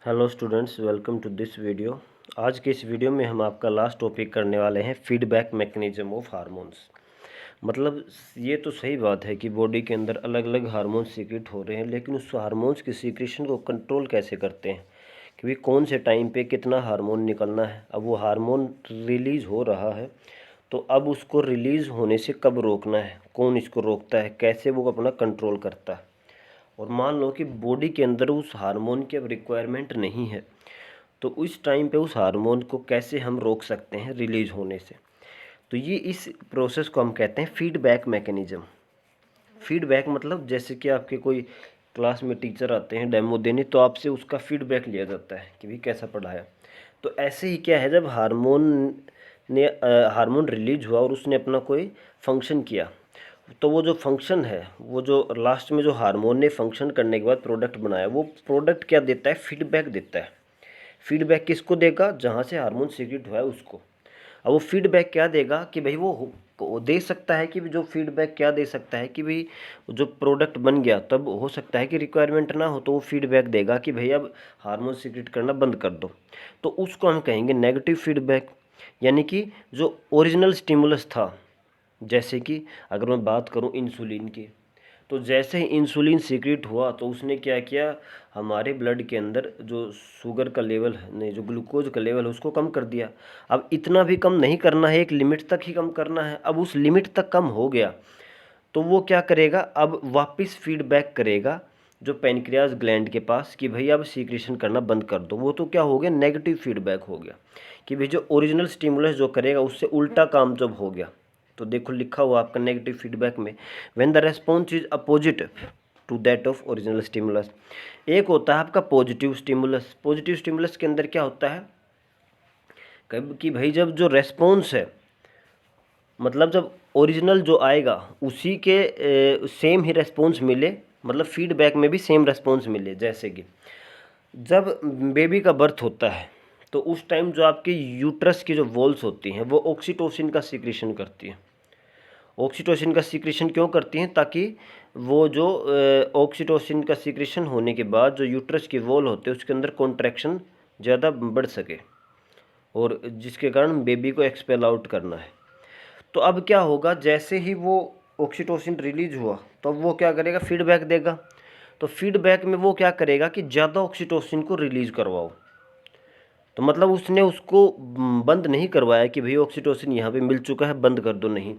Hello students, welcome to this video. आज के इस वीडियो में हम आपका लास्ट टॉपिक करने वाले हैं फीडबैक मैकेनिज्म ऑफ हार्मोन्स। मतलब ये तो सही बात है कि बॉडी के अंदर अलग अलग हार्मोन्स सीक्रेट हो रहे हैं, लेकिन उस हार्मोन्स की सीक्रेशन को कंट्रोल कैसे करते हैं कि भाई कौन से टाइम पे कितना हार्मोन निकलना है। अब वो हार्मोन रिलीज़ हो रहा है तो अब उसको रिलीज़ होने से कब रोकना है, कौन इसको रोकता है, कैसे वो अपना कंट्रोल करता है। और मान लो कि बॉडी के अंदर उस हार्मोन की अब रिक्वायरमेंट नहीं है, तो उस टाइम पे उस हार्मोन को कैसे हम रोक सकते हैं रिलीज होने से। तो ये इस प्रोसेस को हम कहते हैं फीडबैक मैकेनिज्म। फीडबैक मतलब जैसे कि आपके कोई क्लास में टीचर आते हैं डेमो देने, तो आपसे उसका फीडबैक लिया जाता है कि भाई कैसा पढ़ाया। तो ऐसे ही क्या है, जब हार्मोन रिलीज हुआ और उसने अपना कोई फंक्शन किया, तो वो जो फंक्शन है, वो जो लास्ट में जो हार्मोन ने फंक्शन करने के बाद प्रोडक्ट बनाया, वो प्रोडक्ट क्या देता है, फीडबैक देता है। फीडबैक किसको देगा, जहाँ से हार्मोन सीक्रेट हुआ है उसको। अब वो फीडबैक क्या देगा कि भाई वो दे सकता है कि जो फीडबैक क्या दे सकता है कि भाई जो प्रोडक्ट बन गया, तब हो सकता है कि रिक्वायरमेंट ना हो, तो वो फीडबैक देगा कि भाई अब हार्मोन सीक्रेट करना बंद कर दो। तो उसको हम कहेंगे नेगेटिव फीडबैक। यानी कि जो ओरिजिनल स्टिमुलस था, जैसे कि अगर मैं बात करूं इंसुलिन की, तो जैसे ही इंसुलिन सीक्रेट हुआ तो उसने क्या किया, हमारे ब्लड के अंदर जो शुगर का लेवल है, नहीं जो ग्लूकोज का लेवल है, उसको कम कर दिया। अब इतना भी कम नहीं करना है, एक लिमिट तक ही कम करना है। अब उस लिमिट तक कम हो गया तो वो क्या करेगा, अब वापस फीडबैक करेगा जो पैनक्रियाज ग्लैंड के पास कि भाई अब सीक्रेशन करना बंद कर दो। वो तो क्या हो गया, नेगेटिव फीडबैक हो गया कि भाई जो ओरिजिनल स्टिमुलस जो करेगा उससे उल्टा काम जब हो गया। तो देखो लिखा हुआ आपका नेगेटिव फीडबैक में, when the response is opposite to that of original stimulus. एक होता है आपका पॉजिटिव स्टिमुलस। पॉजिटिव स्टिमुलस के अंदर क्या होता है कब कि भाई जब जो रेस्पॉन्स है, मतलब जब ओरिजिनल जो आएगा उसी के सेम ही रेस्पॉन्स मिले, मतलब फीडबैक में भी सेम रेस्पॉन्स मिले। जैसे कि जब बेबी का बर्थ होता है तो उस टाइम जो आपके यूट्रस की जो वॉल्स होती हैं वो ऑक्सीटोसिन का सीक्रेशन करती हैं। ऑक्सीटोसिन का सीक्रेशन क्यों करती हैं, ताकि वो जो ऑक्सीटोसिन का सीक्रेशन होने के बाद जो यूट्रस की वॉल होते हैं उसके अंदर कॉन्ट्रैक्शन ज़्यादा बढ़ सके, और जिसके कारण बेबी को एक्सपेल आउट करना है। तो अब क्या होगा, जैसे ही वो ऑक्सीटोसिन रिलीज हुआ तो अब वो क्या करेगा, फीडबैक देगा। तो फीडबैक में वो क्या करेगा कि ज़्यादा ऑक्सीटोसिन को रिलीज करवाओ। तो मतलब उसने उसको बंद नहीं करवाया कि भाई ऑक्सीटोसिन यहाँ पे मिल चुका है, बंद कर दो, नहीं।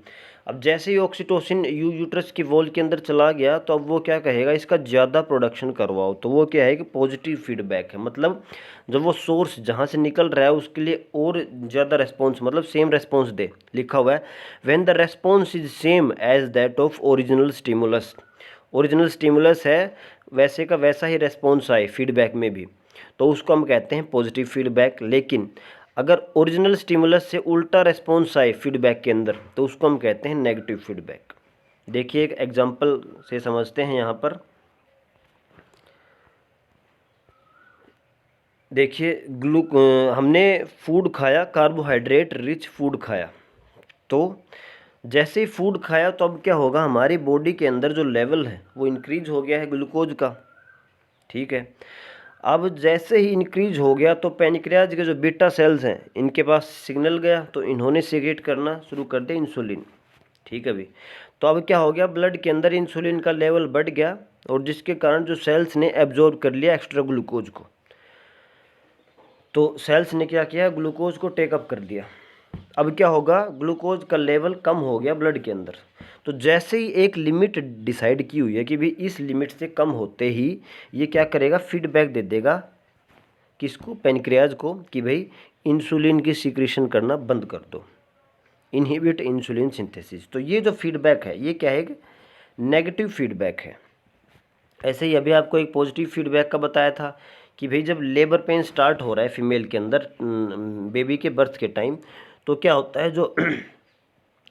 अब जैसे ही ऑक्सीटोसिन यूट्रस की वॉल के अंदर चला गया तो अब वो क्या कहेगा, इसका ज़्यादा प्रोडक्शन करवाओ। तो वो क्या है कि पॉजिटिव फीडबैक है। मतलब जब वो सोर्स जहाँ से निकल रहा है उसके लिए और ज़्यादा रेस्पॉन्स, मतलब सेम रेस्पॉन्स दे। लिखा हुआ है when the response is same as that of original stimulus. Original stimulus है, वैसे का वैसा ही रेस्पॉन्स आए फीडबैक में भी, तो उसको हम कहते हैं पॉजिटिव फीडबैक। लेकिन अगर ओरिजिनल स्टिमुलस से उल्टा रेस्पॉन्स आए फीडबैक के अंदर तो उसको हम कहते हैं नेगेटिव फीडबैक। देखिए एक एग्जांपल से समझते हैं यहाँ पर। देखिए हमने फूड खाया, कार्बोहाइड्रेट रिच फूड खाया। तो जैसे ही फूड खाया तो अब क्या होगा, हमारी बॉडी के अंदर जो लेवल है वो इंक्रीज हो गया है ग्लूकोज का। ठीक है, अब जैसे ही इंक्रीज हो गया तो पैनक्रियाज के जो बीटा सेल्स हैं इनके पास सिग्नल गया, तो इन्होंने सीक्रेट करना शुरू कर दिया इंसुलिन। ठीक है भाई, तो अब क्या हो गया, ब्लड के अंदर इंसुलिन का लेवल बढ़ गया और जिसके कारण जो सेल्स ने एब्जॉर्ब कर लिया एक्स्ट्रा ग्लूकोज को। तो सेल्स ने क्या किया, ग्लूकोज को टेकअप कर लिया। अब क्या होगा, ग्लूकोज का लेवल कम हो गया ब्लड के अंदर। तो जैसे ही एक लिमिट डिसाइड की हुई है कि भाई इस लिमिट से कम होते ही ये क्या करेगा, फीडबैक दे देगा किसको, पैनक्रियाज को, कि भाई इंसुलिन की सीक्रेशन करना बंद कर दो, इनहिबिट इंसुलिन सिंथेसिस। तो ये जो फीडबैक है ये क्या है, नेगेटिव फीडबैक है। ऐसे ही अभी आपको एक पॉजिटिव फीडबैक का बताया था कि भाई जब लेबर पेन स्टार्ट हो रहा है फीमेल के अंदर बेबी के बर्थ के टाइम, तो क्या होता है, जो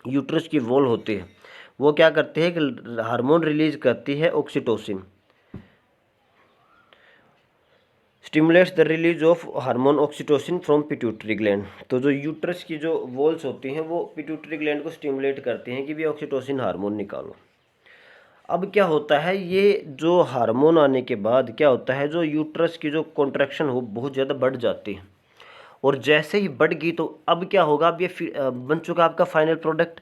यूट्रस की वॉल होती है वो क्या करती है कि हार्मोन रिलीज करती है oxytocin, stimulates the release of hormone oxytocin from pituitary gland. तो जो यूट्रस की जो वॉल्स होती हैं वो पिट्यूटरी ग्लैंड को स्टिमुलेट करती हैं कि भी ऑक्सीटोसिन हार्मोन निकालो। अब क्या होता है, ये जो हार्मोन आने के बाद क्या होता है, जो यूट्रस की जो कॉन्ट्रैक्शन हो बहुत ज़्यादा बढ़ जाती है, और जैसे ही बढ़ गई तो अब क्या होगा, अब ये बन चुका आपका फाइनल प्रोडक्ट।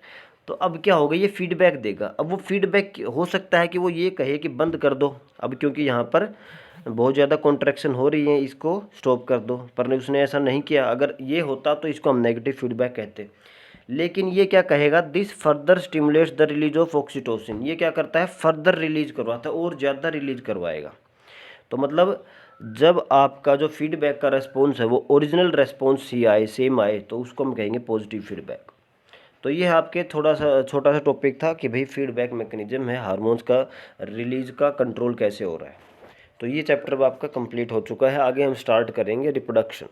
तो अब क्या होगा, ये फीडबैक देगा। अब वो फीडबैक हो सकता है कि वो ये कहे कि बंद कर दो, अब क्योंकि यहाँ पर बहुत ज़्यादा कॉन्ट्रैक्शन हो रही है, इसको स्टॉप कर दो, पर उसने ऐसा नहीं किया। अगर ये होता तो इसको हम नेगेटिव फीडबैक कहते। लेकिन ये क्या कहेगा, this further stimulates the release of oxytocin. ये क्या करता है, फर्दर रिलीज करवाता है और ज़्यादा रिलीज करवाएगा। तो मतलब जब आपका जो फीडबैक का रेस्पॉन्स है वो ओरिजिनल रेस्पॉन्स ही आए, सेम आए, तो उसको हम कहेंगे पॉजिटिव फीडबैक। तो ये आपके थोड़ा सा छोटा सा टॉपिक था कि भाई फीडबैक मैकेनिज्म है, हार्मोन्स का रिलीज का कंट्रोल कैसे हो रहा है। तो ये चैप्टर अब आपका कंप्लीट हो चुका है। आगे हम स्टार्ट करेंगे रिप्रोडक्शन।